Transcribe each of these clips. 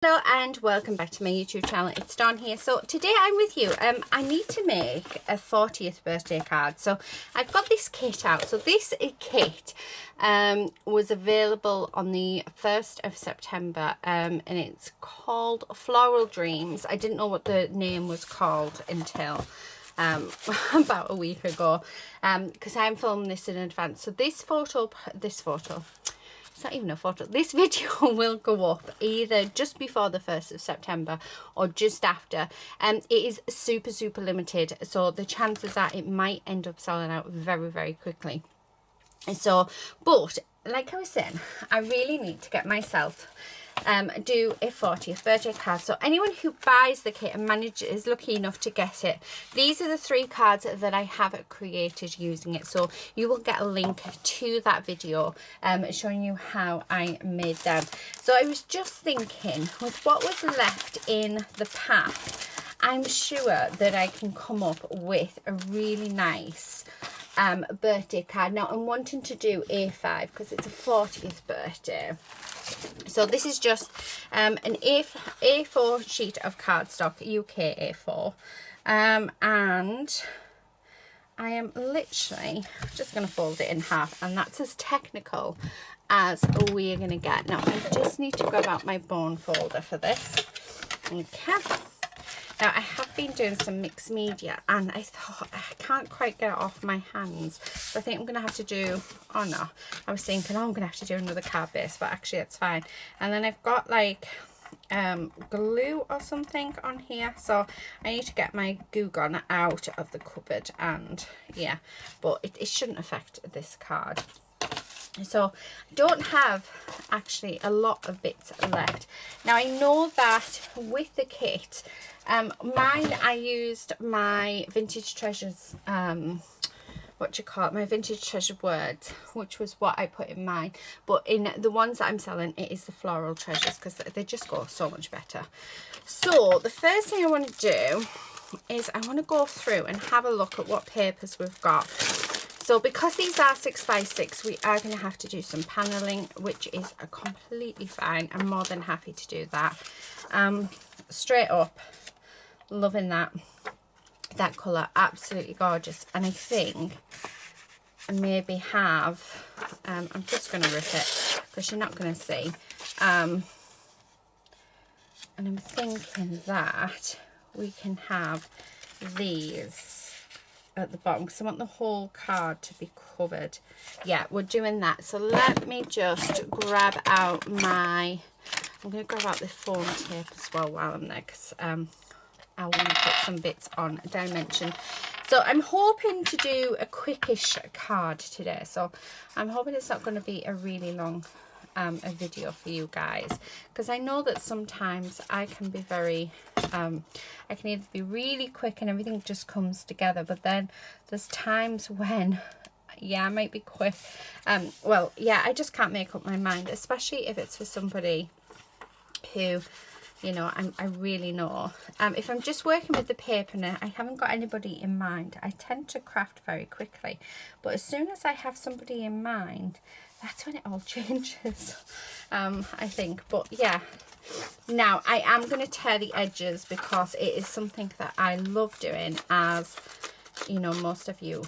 Hello and welcome back to my YouTube channel. It's Dawn here. So today I'm with you. I need to make a 40th birthday card. So I've got this kit out. So this kit was available on the 1st of September and it's called Floral Dreams. I didn't know what the name was called until about a week ago because I'm filming this in advance. So this it's not even a photo. This video will go up either just before the 1st of September or just after. It is super limited, so the chances are it might end up selling out very quickly. So, but like I was saying, I really need to get myself do a 40th birthday card. So anyone who buys the kit and is lucky enough to get it, these are the 3 cards that I have created using it. So you will get a link to that video showing you how I made them. So I was just thinking, with what was left in the pack, I'm sure that I can come up with a really nice birthday card. Now I'm wanting to do A5 because it's a 40th birthday. So this is just an A4 sheet of cardstock, UK A4, and I am literally just going to fold it in half, and that's as technical as we're going to get. Now I just need to grab out my bone folder for this. Okay. Now, I have been doing some mixed media and I thought I can't quite get it off my hands. So I think I'm going to have to do, oh no, I was thinking, oh, I'm going to have to do another card base, but actually it's fine. And then I've got like glue or something on here. So I need to get my glue gun out of the cupboard and yeah, but it shouldn't affect this card. So I don't have actually a lot of bits left. Now I know that with the kit, mine, I used my Vintage Treasures, my Vintage Treasure words, which was what I put in mine. But in the ones that I'm selling, it is the Floral Treasures because they just go so much better. So the first thing I want to do is I want to go through and have a look at what papers we've got. So because these are 6x6, we are going to have to do some paneling, which is completely fine. I'm more than happy to do that. Straight up, loving that colour, absolutely gorgeous. And I think I maybe have, I'm just going to rip it because you're not going to see. And I'm thinking that we can have these at the bottom because I want the whole card to be covered. Yeah, we're doing that. So let me just grab out I'm going to grab out the foam tape as well while I'm there because I want to put some bits on dimension. So I'm hoping to do a quickish card today. So I'm hoping it's not going to be a really long a video for you guys, because I know that sometimes I can be very I can either be really quick and everything just comes together, but then there's times when yeah, I might be quick. Well, yeah, I just can't make up my mind, especially if it's for somebody who, you know, I really know. If I'm just working with the paper and I haven't got anybody in mind, I tend to craft very quickly. But as soon as I have somebody in mind, that's when it all changes, I think. But yeah, now I am going to tear the edges because it is something that I love doing, as you know, most of you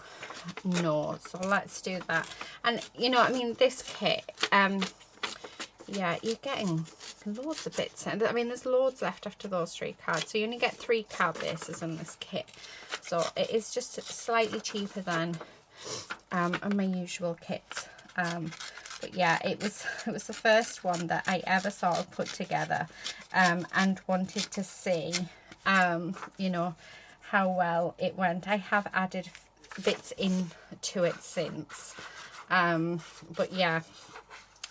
know. So let's do that. And you know, I mean, this kit, yeah, you're getting loads of bits. And I mean, there's loads left after those 3 cards. So you only get 3 card bases in this kit. So it is just slightly cheaper than on my usual kits. But yeah, it was the first one that I ever sort of put together and wanted to see, you know, how well it went. I have added bits into it since. But yeah,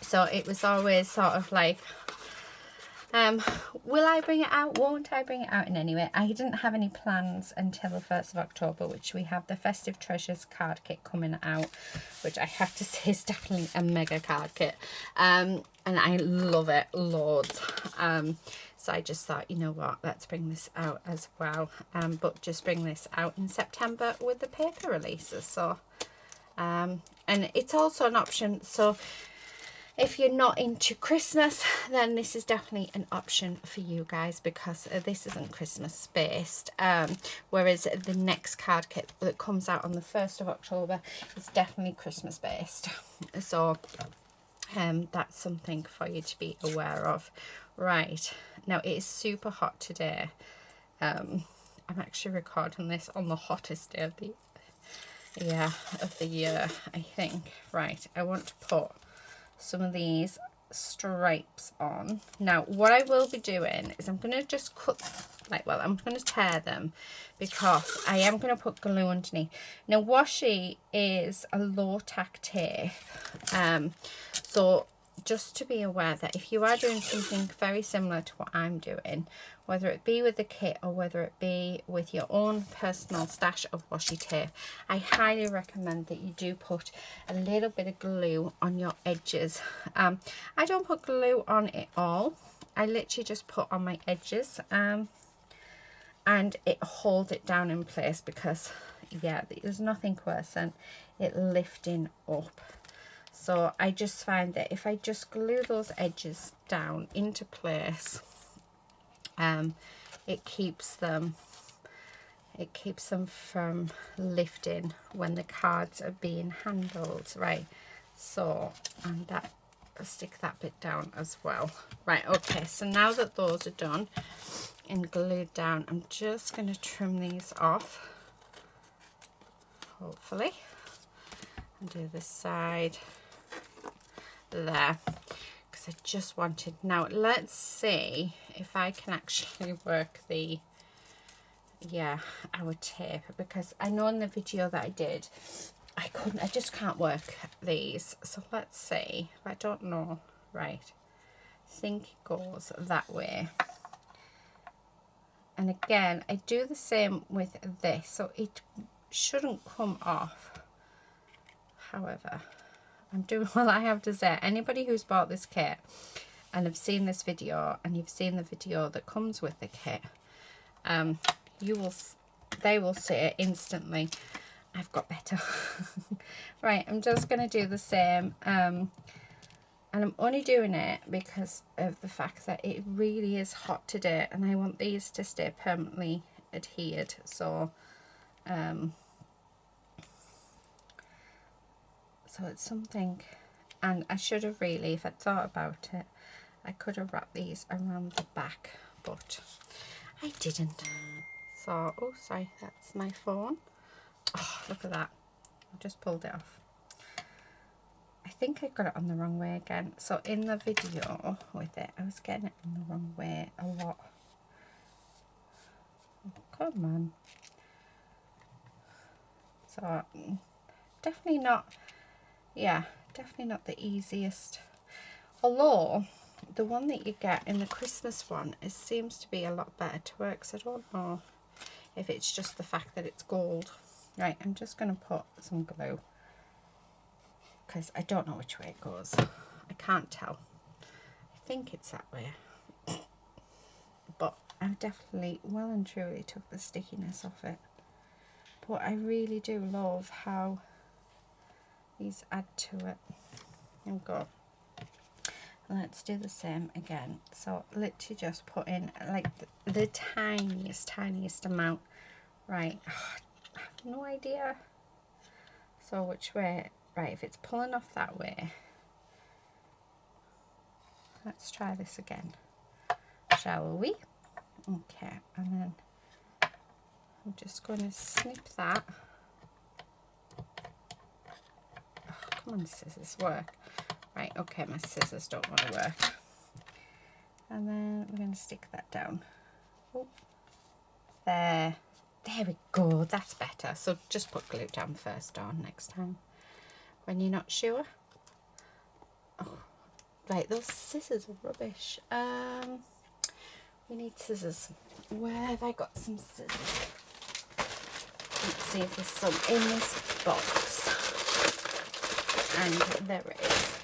so it was always sort of like, will I bring it out? Won't I bring it out in any way? I didn't have any plans until the 1st of October, which we have the Festive Treasures card kit coming out, which I have to say is definitely a mega card kit. And I love it loads. So I just thought, you know what, let's bring this out as well. But just bring this out in September with the paper releases. So, and it's also an option. So If you're not into Christmas, then this is definitely an option for you guys, because this isn't Christmas based, whereas the next card kit that comes out on the 1st of October is definitely Christmas based. So that's something for you to be aware of. Right, now it is super hot today. I'm actually recording this on the hottest day of the year, I think. Right, I want to put some of these stripes on. Now what I will be doing is I'm going to just cut, I'm going to tear them, because I am going to put glue underneath. Now washi is a low tack tape, so just to be aware that if you are doing something very similar to what I'm doing, whether it be with the kit or whether it be with your own personal stash of washi tape, I highly recommend that you do put a little bit of glue on your edges. I don't put glue on it all. I literally just put on my edges, and it holds it down in place, because yeah, there's nothing worse than it lifting up. So I just find that if I just glue those edges down into place, it keeps them from lifting when the cards are being handled. Right, so and that, stick that bit down as well. Right, okay, so now that those are done and glued down, I'm just going to trim these off, hopefully, and do this side there, because I just wanted. Now let's see if I can actually work the our tape, because I know in the video that I did I just can't work these. So let's see. I don't know. Right, I think it goes that way, and again I do the same with this, so it shouldn't come off. However, I'm doing what I have to say. Anybody who's bought this kit and have seen this video, and you've seen the video that comes with the kit, they will say instantly, I've got better. Right, I'm just going to do the same, and I'm only doing it because of the fact that it really is hot today, and I want these to stay permanently adhered. So so it's something, and I should have really, if I'd thought about it, I could have wrapped these around the back, but I didn't. So, oh sorry, that's my phone. Oh, look at that, I just pulled it off. I think I got it on the wrong way again. So in the video with it, I was getting it on the wrong way a lot. Oh, come on. So definitely not, definitely not the easiest. Although the one that you get in the Christmas one, it seems to be a lot better to work. So I don't know if it's just the fact that it's gold. Right, I'm just going to put some glue, because I don't know which way it goes. I can't tell. I think it's that way. But I definitely well and truly took the stickiness off it. But I really do love how these add to it. There we go. Let's do the same again. So literally just put in like the tiniest amount. Right, I have no idea. So which way? Right, if it's pulling off that way, let's try this again, shall we? Okay, and then I'm just going to snip that. Oh, come on, scissors, work. Right, okay, my scissors don't want to work. And then we're going to stick that down. Oh, there we go, that's better. So just put glue down first on next time when you're not sure. Oh, right, those scissors are rubbish. We need scissors. Where have I got some scissors? Let's see if there's some in this box. And there it is.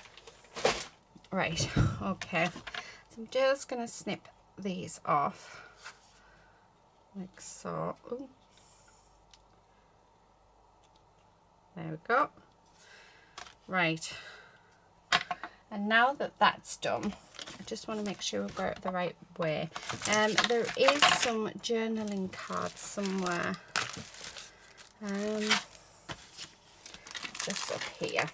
Right, okay. So I'm just going to snip these off. Like so. Ooh. There we go. Right. And now that that's done, I just want to make sure we've got it the right way. There is some journaling cards somewhere. Just up here.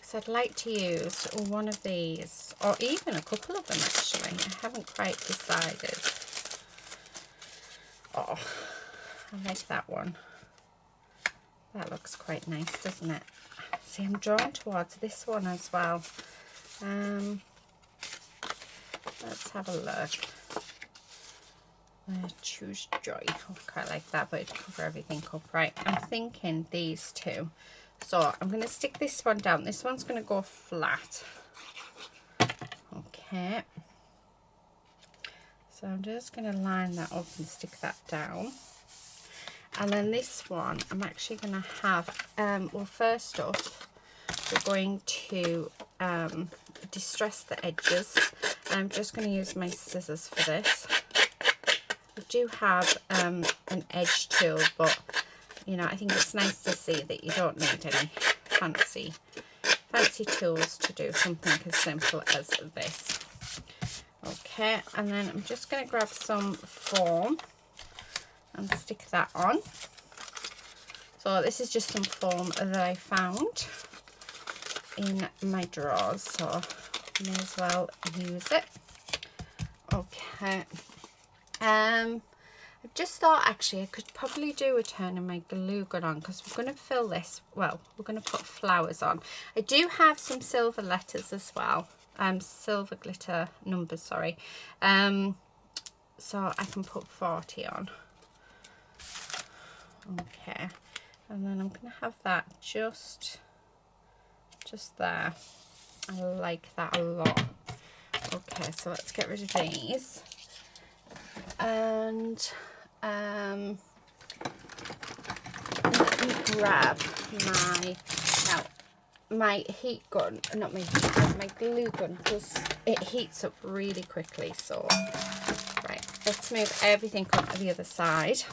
So I'd like to use one of these, or even a couple of them actually. I haven't quite decided. Oh, I like that one. That looks quite nice, doesn't it? See, I'm drawn towards this one as well. Let's have a look. Choose Joy. Oh, I quite like that, but it'd cover everything up. Right, I'm thinking these two. So I'm going to stick this one down. This one's going to go flat. Okay. So I'm just going to line that up and stick that down. And then this one, I'm actually going to have, well, first up, we're going to distress the edges. And I'm just going to use my scissors for this. I do have an edge tool, but, you know, I think it's nice to see that you don't need any fancy tools to do something as simple as this. Okay, and then I'm just going to grab some foam and stick that on. So this is just some foam that I found in my drawers, so I may as well use it. Okay. I just thought actually I could probably do with turning my glue gun on, because we're going to fill this, well, we're going to put flowers on. I do have some silver letters as well, silver glitter numbers, sorry. So I can put 40 on. Okay, and then I'm going to have that just there. I like that a lot. Okay, so let's get rid of these. And let me grab my heat gun, not my heat gun, my glue gun, because it heats up really quickly. So right, let's move everything up to the other side.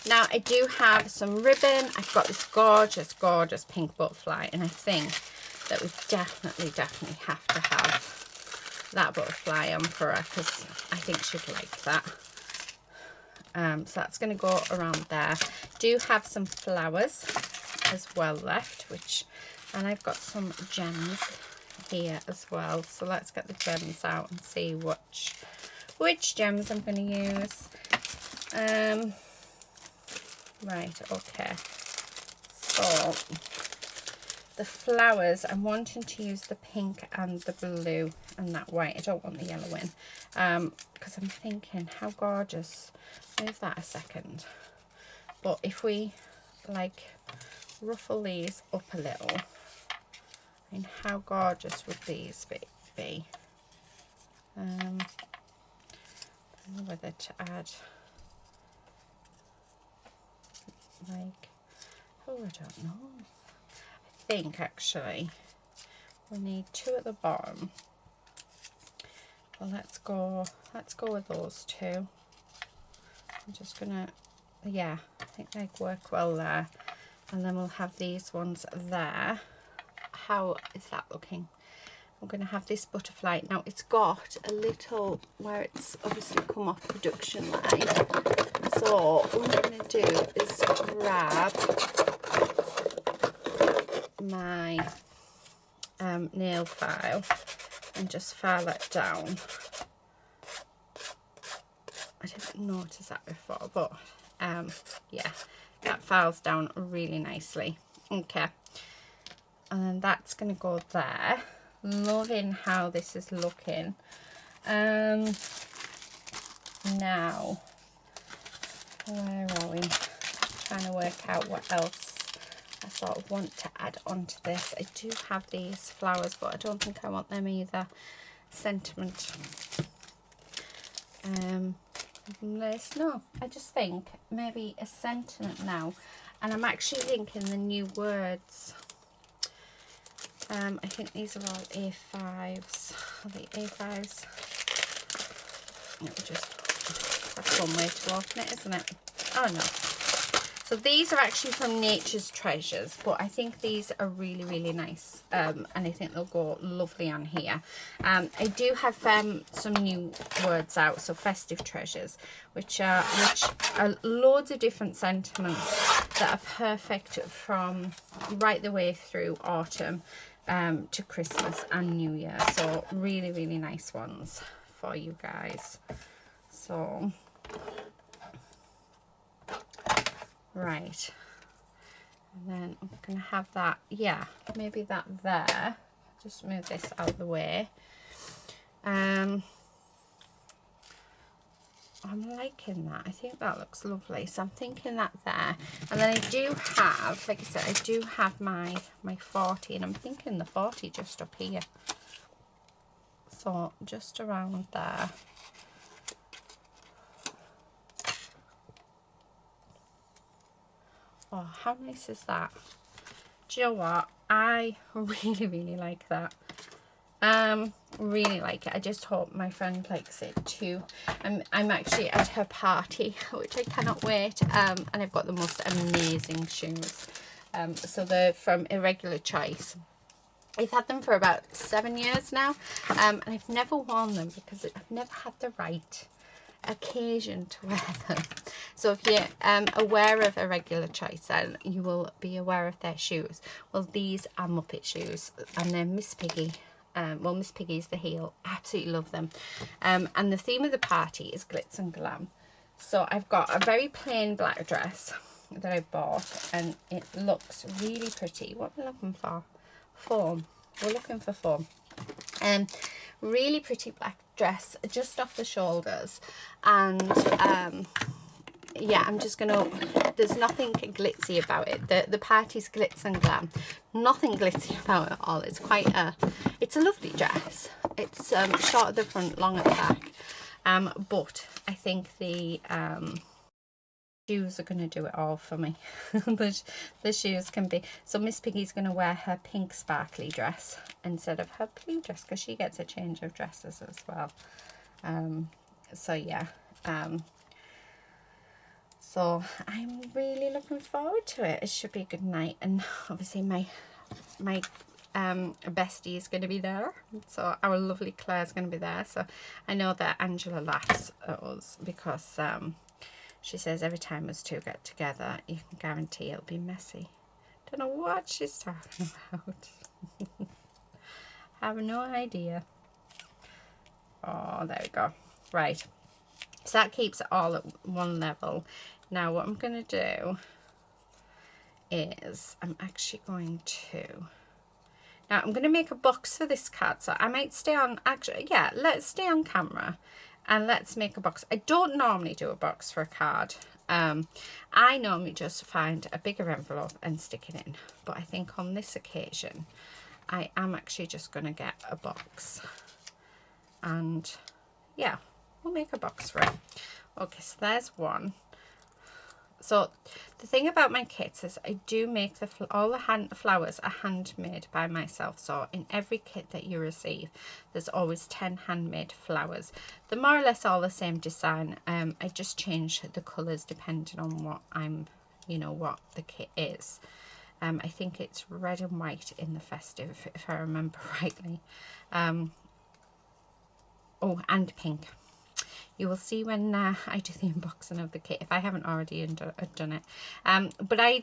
Now I do have some ribbon. I've got this gorgeous pink butterfly, and I think that we definitely have to have that butterfly on for her, because I think she'd like that. So that's going to go around there. Do have some flowers as well left, and I've got some gems here as well. So let's get the gems out and see which gems I'm going to use. Right, okay. So the flowers, I'm wanting to use the pink and the blue and that white. I don't want the yellow in, because I'm thinking how gorgeous. Move that a second. But if we like ruffle these up a little, I mean, how gorgeous would these be? I don't know whether to add like, oh, I don't know. I think actually we need 2 at the bottom. Well, let's go with those 2. I'm just gonna, yeah, I think they work well there. And then we'll have these ones there. How is that looking? I'm gonna have this butterfly. Now it's got a little, where it's obviously come off production line. So what I'm gonna do is grab my nail file and just file that down. I didn't notice that before, but yeah, that files down really nicely. Okay, and then that's going to go there. Loving how this is looking. Now, where are we? Trying to work out what else I sort of want to add onto this. I do have these flowers, but I don't think I want them either. Sentiment. No, I just think maybe a sentiment now. And I'm actually thinking the new words. I think these are all A5s. Are they A5s? Let me just, that's one way to open it, isn't it? Oh no. So these are actually from Nature's Treasures, but I think these are really, really nice, and I think they'll go lovely on here. I do have some new words out, so Festive Treasures, which are loads of different sentiments that are perfect from right the way through autumn to Christmas and New Year. So really, really nice ones for you guys. So right, and then I'm gonna have that, yeah, maybe that there. Just move this out of the way. I'm liking that. I think that looks lovely, so I'm thinking that there. And then I do have, like I said, I do have my 40, and I'm thinking the 40 just up here, so just around there. Oh, how nice is that? Do you know what? I really, really like that. Really like it. I just hope my friend likes it too. I'm actually at her party, which I cannot wait. And I've got the most amazing shoes. So they're from Irregular Choice. I've had them for about 7 years now, and I've never worn them because I've never had the right occasion to wear them. So if you're aware of Irregular Choice, then you will be aware of their shoes. Well, these are Muppet shoes, and they're Miss Piggy. Well, Miss Piggy's the heel. Absolutely love them. And the theme of the party is glitz and glam. So I've got a very plain black dress that I bought, and it looks really pretty. What are we looking for? Form. We're looking for form. Really pretty black dress just off the shoulders, and yeah, I'm just gonna, there's nothing glitzy about it. The party's glitz and glam, nothing glitzy about it at all. It's quite it's a lovely dress. It's short at the front, long at the back, but I think the shoes are going to do it all for me. the shoes can be, so Miss Piggy's going to wear her pink sparkly dress instead of her blue dress, because she gets a change of dresses as well. So yeah, so I'm really looking forward to it. It should be a good night, and obviously my bestie is going to be there, so our lovely Claire's going to be there. So I know that Angela laughs at us because she says every time us two get together, you can guarantee it'll be messy. Don't know what she's talking about. Have no idea. Oh, there we go. Right. So that keeps it all at one level. Now what I'm going to do is I'm actually going to... Now I'm going to make a box for this card. So I might stay on... Actually, yeah, let's stay on camera. And let's make a box. I don't normally do a box for a card. I normally just find a bigger envelope and stick it in. But I think on this occasion, I am actually just going to get a box. And yeah, we'll make a box for it. Okay, so there's one. So the thing about my kits is I do make all the flowers are handmade by myself. So in every kit that you receive, there's always 10 handmade flowers. They're more or less all the same design. I just change the colours depending on what what the kit is. I think it's red and white in the festive, if I remember rightly. Oh, and pink. You will see when I do the unboxing of the kit, if I haven't already done it. But I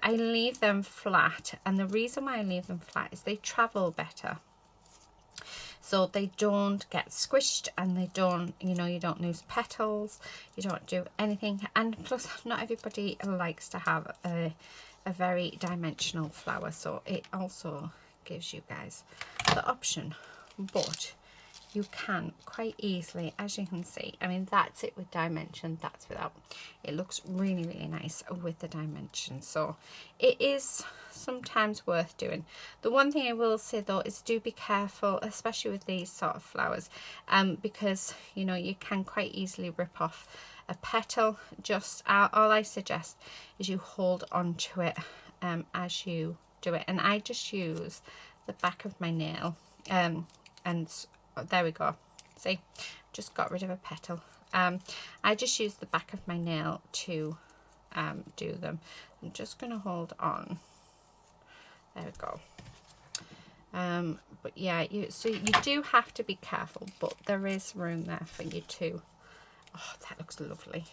leave them flat, and the reason why I leave them flat is they travel better. So they don't get squished, and they don't, you don't lose petals, you don't do anything. And plus, not everybody likes to have a very dimensional flower, so it also gives you guys the option. But you can quite easily, as you can see, I mean, that's it with dimension, that's without. It looks really, really nice with the dimension. So it is sometimes worth doing. The one thing I will say though is do be careful, especially with these sort of flowers, because you can quite easily rip off a petal. Just all I suggest is you hold on to it as you do it, and I just use the back of my nail, and there we go. See, just got rid of a petal. I just use the back of my nail to do them. I'm just going to hold on. There we go. But yeah, so you do have to be careful, but there is room there for you to, oh, that looks lovely,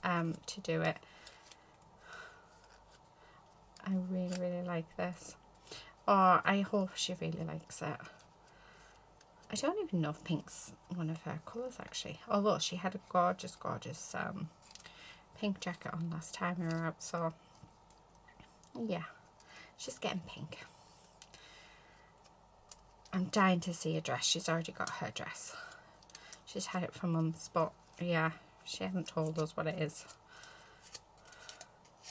to do it. I really, really like this. Oh, I hope she really likes it. I don't even know if pink's one of her colours actually, although she had a gorgeous, gorgeous pink jacket on last time we were out, so yeah, she's getting pink. I'm dying to see a dress. She's already got her dress. She's had it for months, but yeah, she hasn't told us what it is.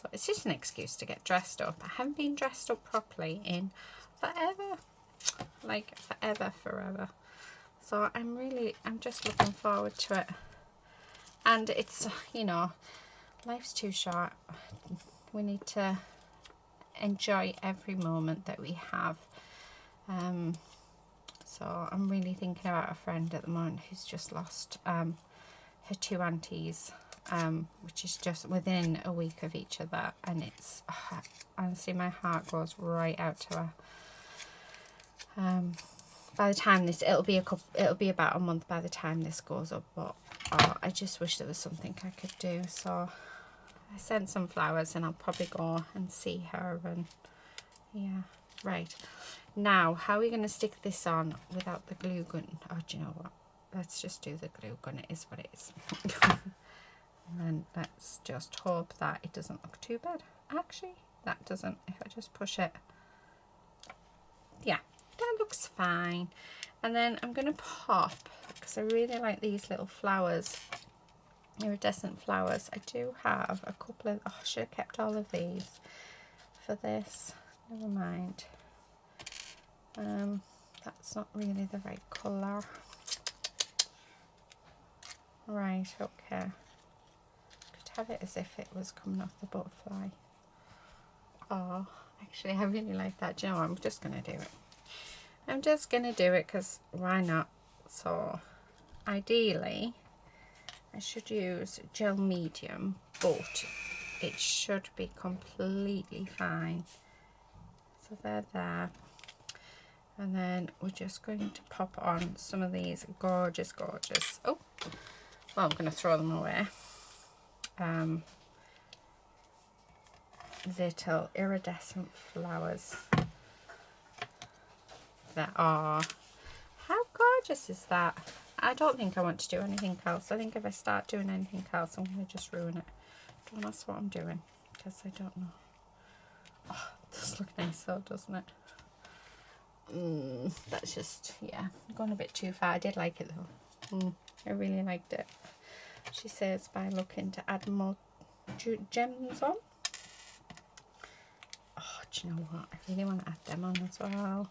But it's just an excuse to get dressed up. I haven't been dressed up properly in forever. Like forever. So I'm just looking forward to it. And it's, you know, life's too short. We need to enjoy every moment that we have. So I'm really thinking about a friend at the moment who's just lost her two aunties, which is just within a week of each other, and it's honestly, my heart goes right out to her. By the time it'll be about a month by the time this goes up, but I just wish there was something I could do. So I sent some flowers, and I'll probably go and see her. And yeah, right. Now, how are we going to stick this on without the glue gun? Oh, do you know what? Let's just do the glue gun. It is what it is. And then let's just hope that it doesn't look too bad. Actually, that doesn't. If I just push it. Yeah, that looks fine. And then I'm going to pop, because I really like these little flowers, iridescent flowers. I do have a couple of, oh, I should have kept all of these for this. Never mind. That's not really the right colour. Right, okay. Could have it as if it was coming off the butterfly. Oh, actually, I really like that. Do you know what? I'm just going to do it. I'm just going to do it because why not? So, ideally, I should use gel medium, but it should be completely fine. So they're there. And then we're just going to pop on some of these gorgeous, oh, well, I'm going to throw them away, little iridescent flowers that are, how gorgeous is that? I don't think I want to do anything else. I think if I start doing anything else, I'm going to just ruin it. Don't ask what I'm doing, because I don't know. Oh, it does look nice though, doesn't it? That's just, yeah, gone a bit too far. I did like it though. I really liked it. She says by looking to add more gems on. Oh, do you know what? I really want to add them on as well.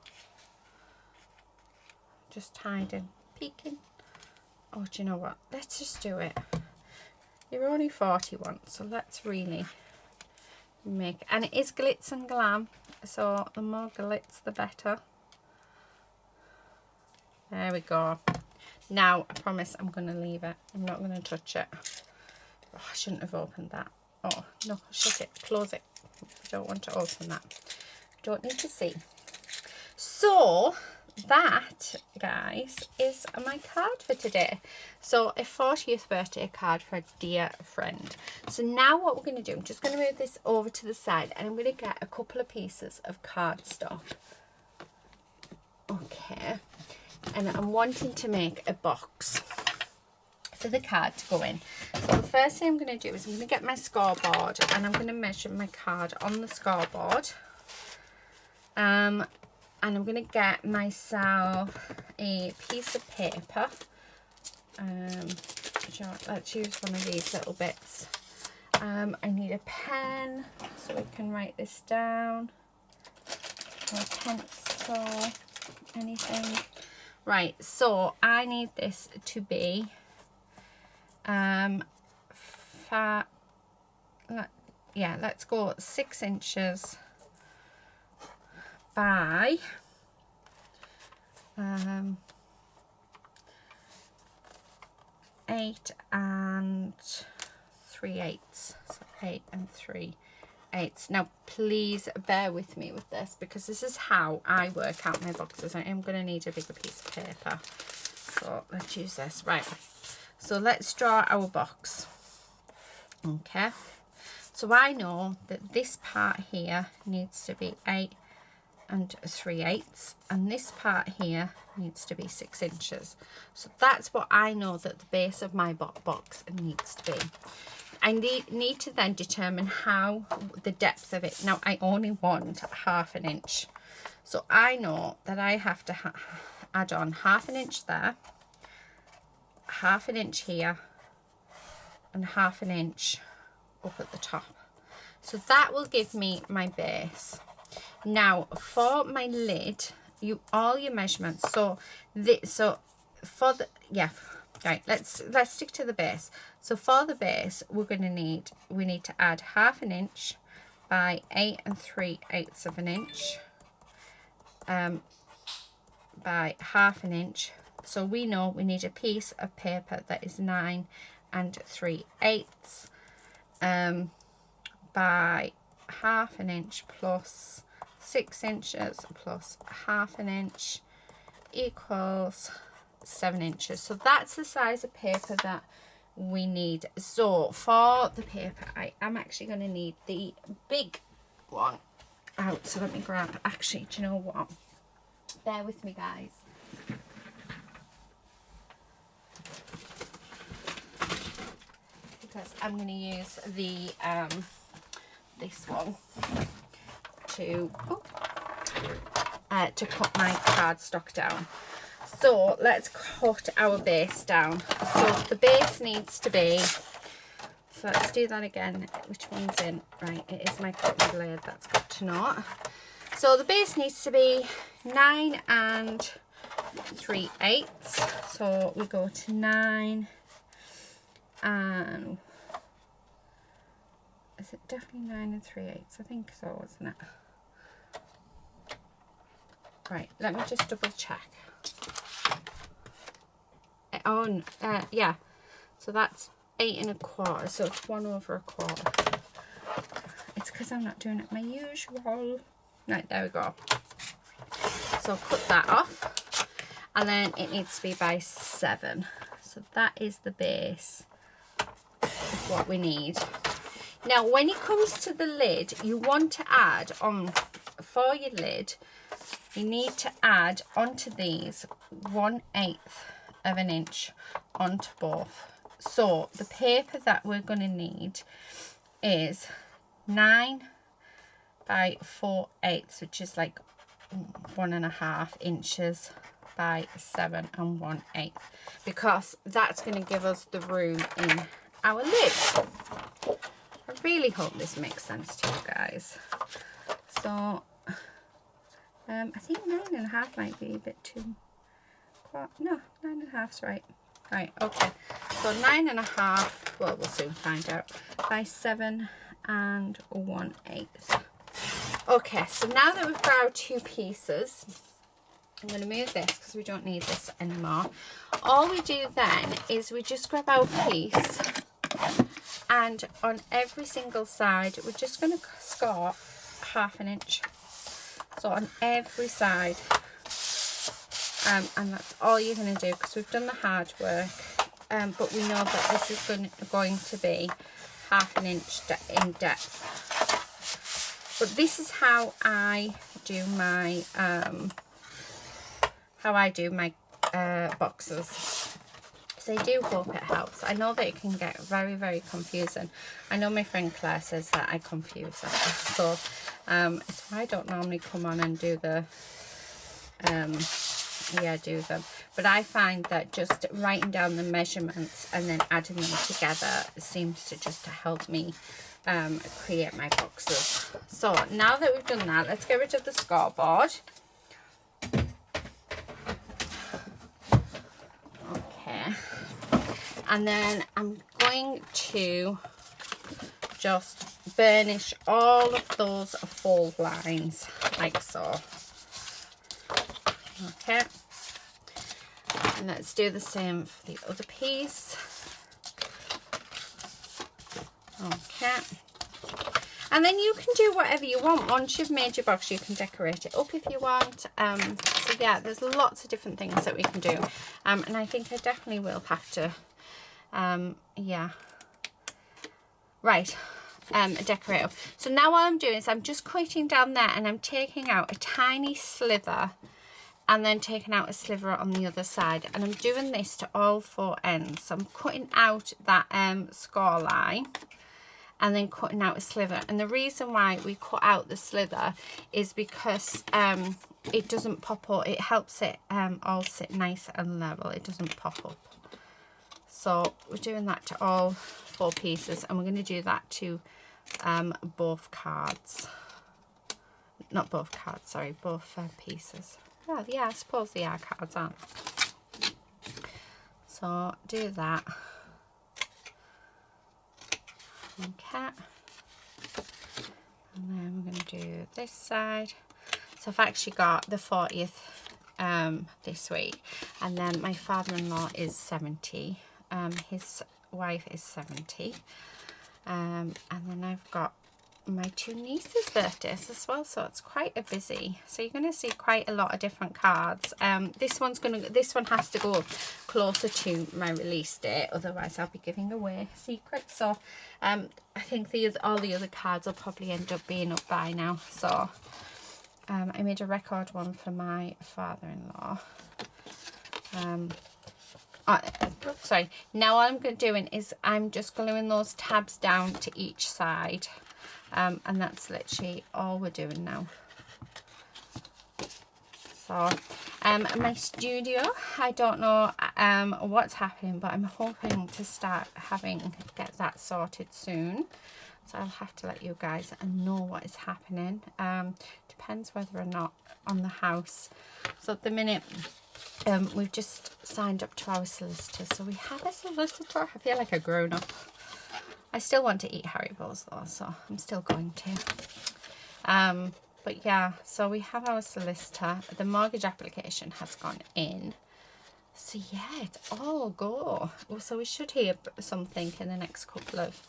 Just hiding, peeking. Oh, do you know what? Let's just do it. You're only 41, so let's really make, and it is glitz and glam, so the more glitz the better. There we go. Now, I promise I'm going to leave it. I'm not going to touch it. Oh, I shouldn't have opened that. Oh, no, shut it. Close it. I don't want to open that. Don't need to see. So, that, guys, is my card for today. So, a 40th birthday card for a dear friend. So, now what we're going to do, I'm just going to move this over to the side, and I'm going to get a couple of pieces of cardstock. Okay. And I'm wanting to make a box for the card to go in. So the first thing I'm going to do is I'm going to get my scoreboard, and I'm going to measure my card on the scoreboard. And I'm going to get myself a piece of paper. Let's use one of these little bits. I need a pen so I can write this down. Or a pencil, anything. Right, so I need this to be let's go 6 inches by 8 and 3/8. So 8 and 3/8. Now please bear with me with this, because this is how I work out my boxes. I am going to need a bigger piece of paper, so let's use this. Right, so let's draw our box. Okay, so I know that this part here needs to be 8 and 3/8, and this part here needs to be 6 inches. So that's what I know that the base of my box needs to be. I need to then determine how the depth of it. Now I only want 1/2 inch, so I know that I have to add on 1/2 inch there, 1/2 inch here, and 1/2 inch up at the top. So that will give me my base. Now for my lid, all your measurements. So for the right, let's stick to the base. So for the base, we need to add 1/2 inch by 8 and 3/8 of an inch by 1/2 inch. So we know we need a piece of paper that is 9 and 3/8 by 1/2 inch plus 6 inches plus 1/2 inch equals 7 inches. So that's the size of paper that we need. So for the paper, I am actually going to need the big one out. So let me grab, actually, do you know what? Bear with me, guys. Because I'm going to use the this one to cut my cardstock down. So let's cut our base down. So the base needs to be, so let's do that again. Which one's in? Right, it is my cutting blade, that's good to know. So the base needs to be 9 and 3/8. So we go to 9 and, is it definitely 9 and 3/8? I think so, isn't it? Right, let me just double check. Oh, yeah, so that's 8 1/4, so it's 1/4. It's because I'm not doing it my usual. Right, there we go. So cut that off, and then it needs to be by 7. So that is the base of what we need. Now when it comes to the lid, you want to add on, for your lid, you need to add onto these 1/8 of an inch onto both. So the paper that we're going to need is 9 by 4/8, which is like 1.5 inches by 7 1/8, because that's going to give us the room in our lid. I really hope this makes sense to you guys. So I think 9.5 might be a bit too, no, 9.5's right. Right, okay. So 9.5, well, we'll soon find out, by 7 1/8. Okay, so now that we've got our 2 pieces, I'm going to move this because we don't need this anymore. All we do then is we just grab our piece, and on every single side we're just going to score 1/2 inch. So on every side, and that's all you're going to do, because we've done the hard work, but we know that this is going to be 1/2 inch in depth. But this is how I do my boxes. So I do hope it helps. I know that it can get very, very confusing. I know my friend Claire says that I confuse her, so it's why I don't normally come on and do the do them. But I find that just writing down the measurements and then adding them together seems to just help me create my boxes. So now that we've done that, let's get rid of the scoreboard. Okay, and then I'm going to just burnish all of those fold lines like so. Okay, and let's do the same for the other piece. Okay. And then you can do whatever you want. Once you've made your box, you can decorate it up if you want. So yeah, there's lots of different things that we can do. And I think I definitely will have to, yeah. Right, decorate up. So now what I'm doing is I'm just cutting down there and I'm taking out a tiny sliver and then taking out a sliver on the other side. And I'm doing this to all 4 ends. So I'm cutting out that score line and then cutting out a sliver. And the reason why we cut out the slither is because it doesn't pop up. It helps it all sit nice and level. It doesn't pop up. So we're doing that to all 4 pieces, and we're going to do that to both cards. Not both cards, sorry, both pieces. Well, yeah, I suppose they are cards, aren't they? So do that. Okay. And then we're going to do this side. So I've actually got the 40th this week, and then my father-in-law is 70. His wife is 70. And then I've got my 2 nieces' birthdays as well, so it's quite a busy. So you're going to see quite a lot of different cards. This one has to go closer to my release date, otherwise I'll be giving away secrets. So I think all the other cards will probably end up being up by now. So I made a record one for my father-in-law. Sorry, now what I'm doing is I'm just gluing those tabs down to each side, and that's literally all we're doing now. So my studio, I don't know what's happening, but I'm hoping to get that sorted soon. So I'll have to let you guys know what is happening. Depends whether or not on the house. So at the minute, we've just signed up to our solicitor. So we have a solicitor. I feel like a grown-up. I still want to eat Haribo's though, so I'm still going to. But yeah, so we have our solicitor. The mortgage application has gone in. So yeah, it's all go. So we should hear something in the next couple of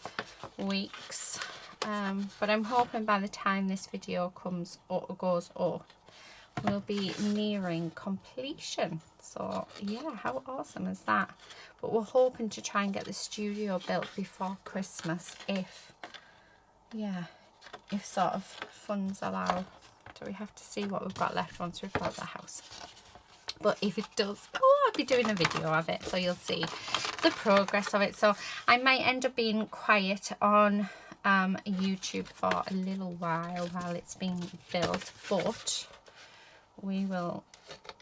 weeks. But I'm hoping by the time this video goes up, we'll be nearing completion. So yeah, how awesome is that? But we're hoping to try and get the studio built before Christmas, if sort of funds allow. So we have to see what we've got left once we've built the house. But if it does, I'll be doing a video of it, so you'll see the progress of it. So I might end up being quiet on YouTube for a little while it's being built, but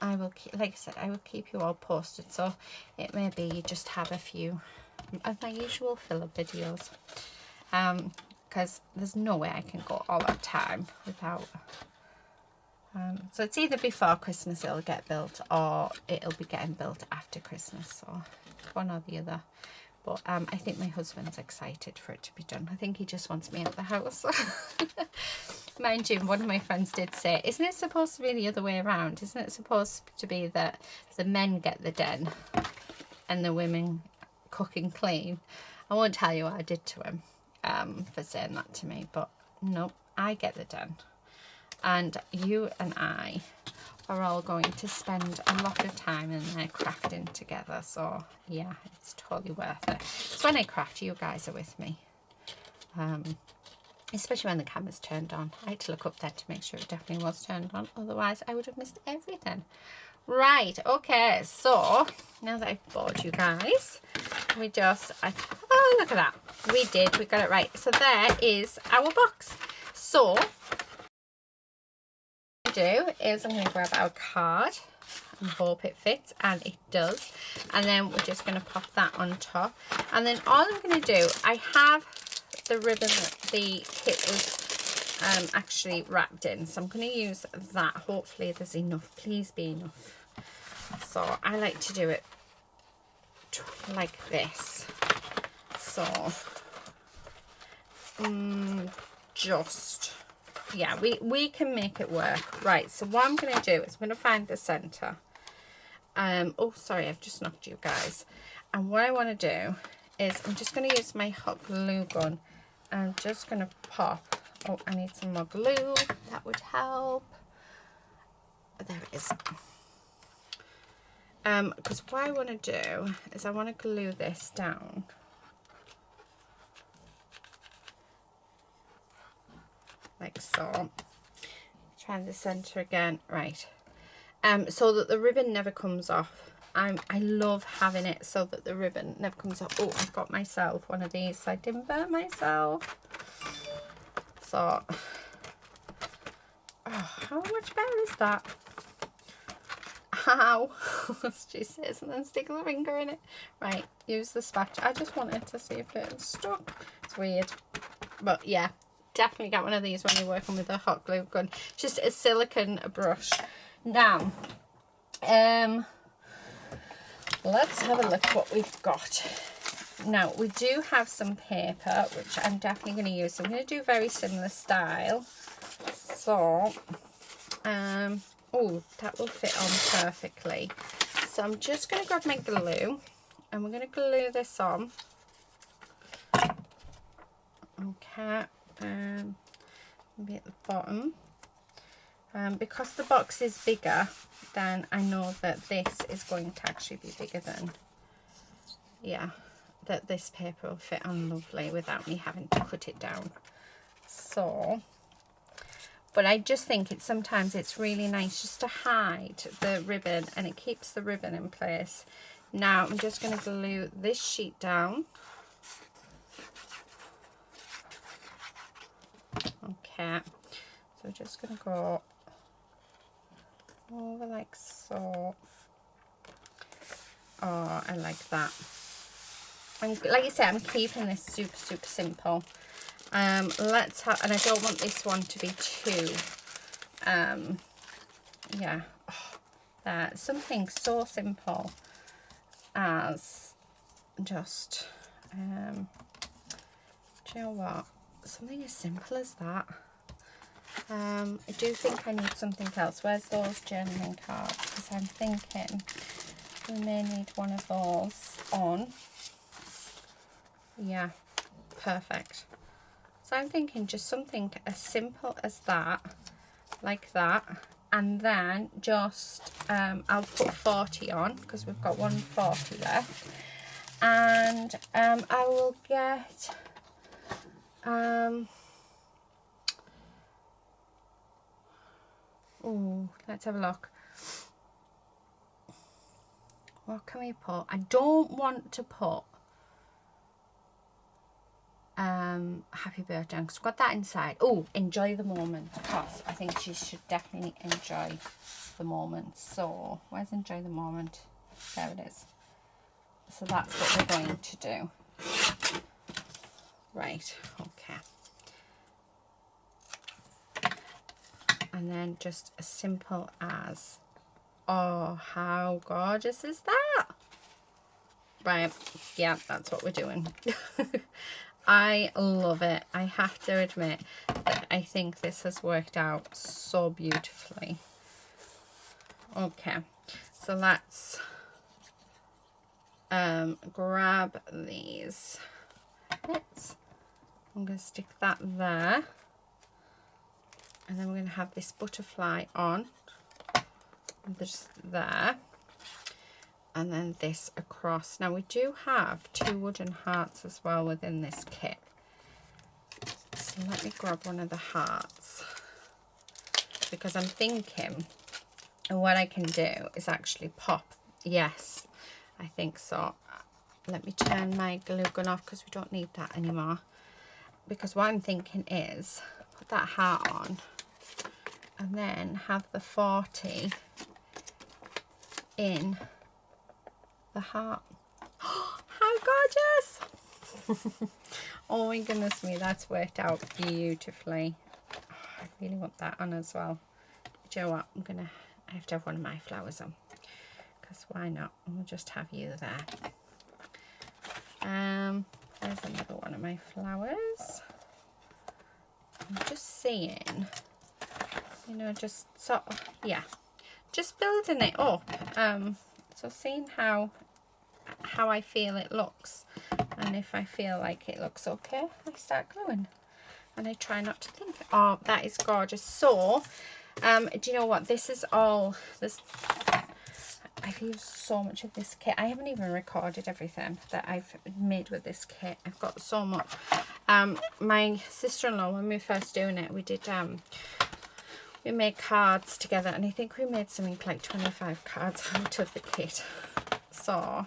I will keep, like I said, I will keep you all posted. So it may be you just have a few of my usual filler videos, because there's no way I can go all that time without. So it's either before Christmas it'll get built, or it'll be getting built after Christmas. So one or the other. But I think my husband's excited for it to be done. I think he just wants me out of the house. Mind you, one of my friends did say, isn't it supposed to be the other way around? Isn't it supposed to be that the men get the den and the women cook and clean? I won't tell you what I did to him for saying that to me, but no, I get the den. And you and I are all going to spend a lot of time in there crafting together. So yeah, it's totally worth it. So when I craft, you guys are with me. Especially when the camera's turned on. I had to look up there to make sure it definitely was turned on. Otherwise, I would have missed everything. Right, okay. So now that I've bored you guys, oh, look at that. We got it right. So there is our box. So do is I'm going to grab our card and hope it fits, and it does, and then we're just going to pop that on top. And then all I'm going to do, I have the ribbon that the kit was actually wrapped in, so I'm going to use that. Hopefully there's enough, please be enough. So I like to do it like this. So yeah, we can make it work. Right, so what I'm going to do is I'm going to find the center. Oh, sorry, I've just knocked you guys. And what I want to do is I'm just going to use my hot glue gun I'm just going to pop, oh, I need some more glue, that would help. There it is. Because what I want to do is I want to glue this down. Like so. Try the center again, right. So that the ribbon never comes off. I love having it so that the ribbon never comes off. Oh, I've got myself one of these so I didn't burn myself. So, oh, how much better is that? Ow. She says, and then stick the finger in it. Right, use the spatula. I just wanted to see if it was stuck. It's weird. But yeah, definitely get one of these when you're working with a hot glue gun. Just a silicone brush. Now, let's have a look what we've got. Now, we do have some paper, which I'm definitely going to use. So I'm going to do very similar style. So, oh, that will fit on perfectly. So I'm just going to grab my glue, and we're going to glue this on. Okay, maybe at the bottom. Because the box is bigger, then I know that this is going to actually be bigger than, yeah, that this paper will fit on lovely without me having to cut it down. So, but I just think sometimes it's really nice just to hide the ribbon, and it keeps the ribbon in place. Now I'm just going to glue this sheet down. Okay, so we're just going to go over like so. Oh, I like that. And like I said, I'm keeping this super simple. Let's have, and I don't want this one to be too yeah, oh, something so simple as just do you know what, something as simple as that. I do think I need something else. Where's those journaling cards? Because I'm thinking we may need one of those on. Yeah, perfect. So I'm thinking just something as simple as that, like that, and then just I'll put 40 on because we've got 140 left, and I will get oh, let's have a look. What can we put? I don't want to put happy birthday because we've got that inside. Oh, enjoy the moment, because I think she should definitely enjoy the moment. So where's enjoy the moment? There it is. So that's what we're going to do. Right, okay. And then just as simple as, oh, how gorgeous is that? Right, yeah, that's what we're doing. I love it. I have to admit that I think this has worked out so beautifully. Okay, so let's grab these bits. I'm going to stick that there. And then we're going to have this butterfly on, just there, and then this across. Now we do have 2 wooden hearts as well within this kit. So let me grab one of the hearts, because I'm thinking what I can do is actually pop. Yes, I think so. Let me turn my glue gun off because we don't need that anymore. Because what I'm thinking is put that heart on, and then have the 40 in the heart. Oh, how gorgeous! Oh my goodness me, that's worked out beautifully. Oh, I really want that on as well. Do you know what? I have to have one of my flowers on, because why not? We'll just have you there. There's another one of my flowers. I'm just seeing, you know, just sort of, yeah, just building it up. So seeing how how I feel it looks. And if I feel like it looks okay, I start gluing. And I try not to think. Oh, that is gorgeous. So, do you know what? This is all this. I've used so much of this kit. I haven't even recorded everything that I've made with this kit. I've got so much. My sister-in-law, when we were first doing it, we did we made cards together, and I think we made something like 25 cards out of the kit. So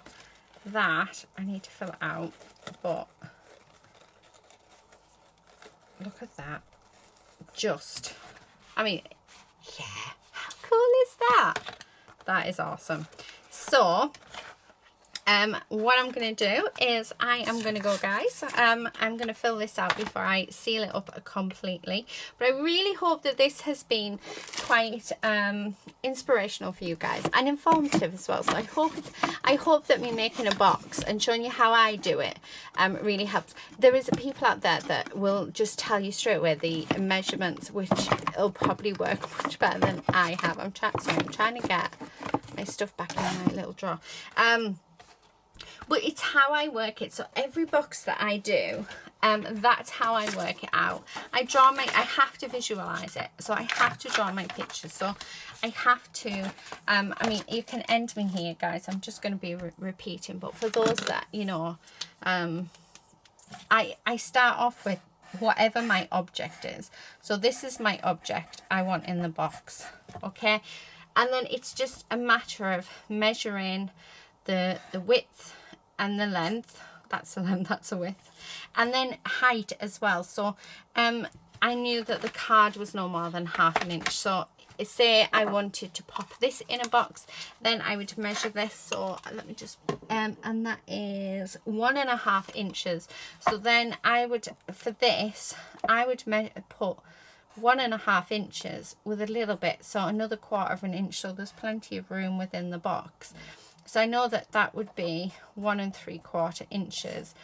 that I need to fill it out, but look at that. Just, I mean, yeah, how cool is that? That is awesome. So what I'm going to do is I am going to go, guys. I'm going to fill this out before I seal it up completely. But I really hope that this has been quite inspirational for you guys and informative as well. So I hope that me making a box and showing you how I do it really helps. There is people out there that will just tell you straight away the measurements, which will probably work much better than I have. I'm trying to get my stuff back in my little drawer. But it's how I work it. So every box that I do, that's how I work it out. I have to visualize it. So I have to draw my pictures. So I have to, I mean, you can end me here, guys. I'm just going to be repeating. But for those that, you know, I start off with whatever my object is. So this is my object I want in the box. Okay. And then it's just a matter of measuring the width and the length. That's the length, that's the width, and then height as well. So I knew that the card was no more than ½ an inch. So say I wanted to pop this in a box, then I would measure this. So let me just and that is 1½ inches. So then I would, for this, I would put 1½ inches with a little bit, so another ¼ inch. So there's plenty of room within the box. So I know that that would be 1 3/4 inches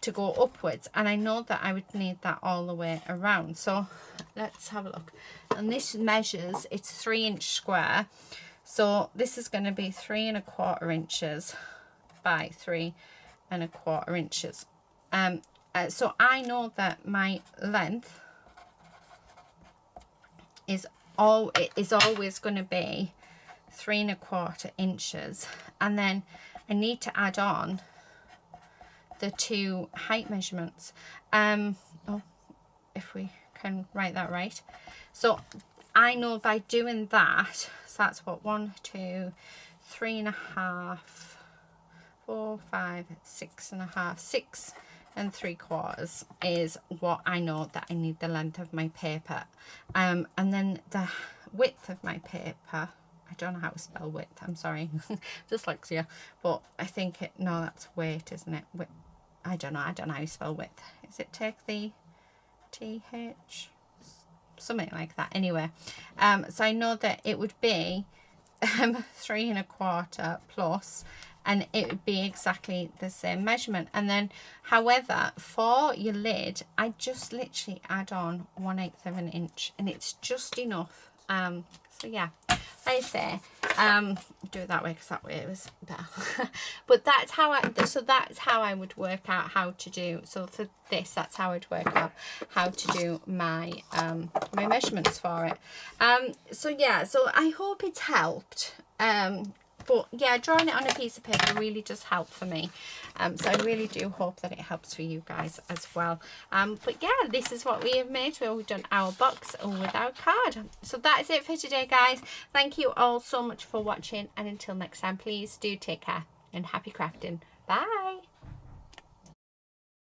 to go upwards, and I know that I would need that all the way around. So let's have a look. And this measures, it's 3-inch square. So this is going to be 3 1/4 inches by 3 1/4 inches. So I know that my length is always going to be 3 1/4 inches, and then I need to add on the 2 height measurements. If we can write that right. So I know by doing that, so that's what, 1 2 3 1/2 4 5 6 1/2 6 3/4 is what I know that I need the length of my paper. And then the width of my paper, I don't know how to spell width, I'm sorry, dyslexia, but I think no, that's weight, isn't it? I don't know how you spell width. Is it take the TH? Something like that. Anyway, so I know that it would be 3 1/4 plus, and it would be exactly the same measurement. And then, however, for your lid, I just literally add on 1/8 of an inch, and it's just enough. So yeah, like I say, do it that way because that way it was better. But that's how I would work out how to do. So for this, that's how I'd work out how to do my my measurements for it. So yeah, so I hope it's helped. But yeah, drawing it on a piece of paper really does help for me. So I really do hope that it helps for you guys as well. But yeah, this is what we have made. We've done our box with our card. So that is it for today, guys. Thank you all so much for watching. And until next time, please do take care and happy crafting. Bye.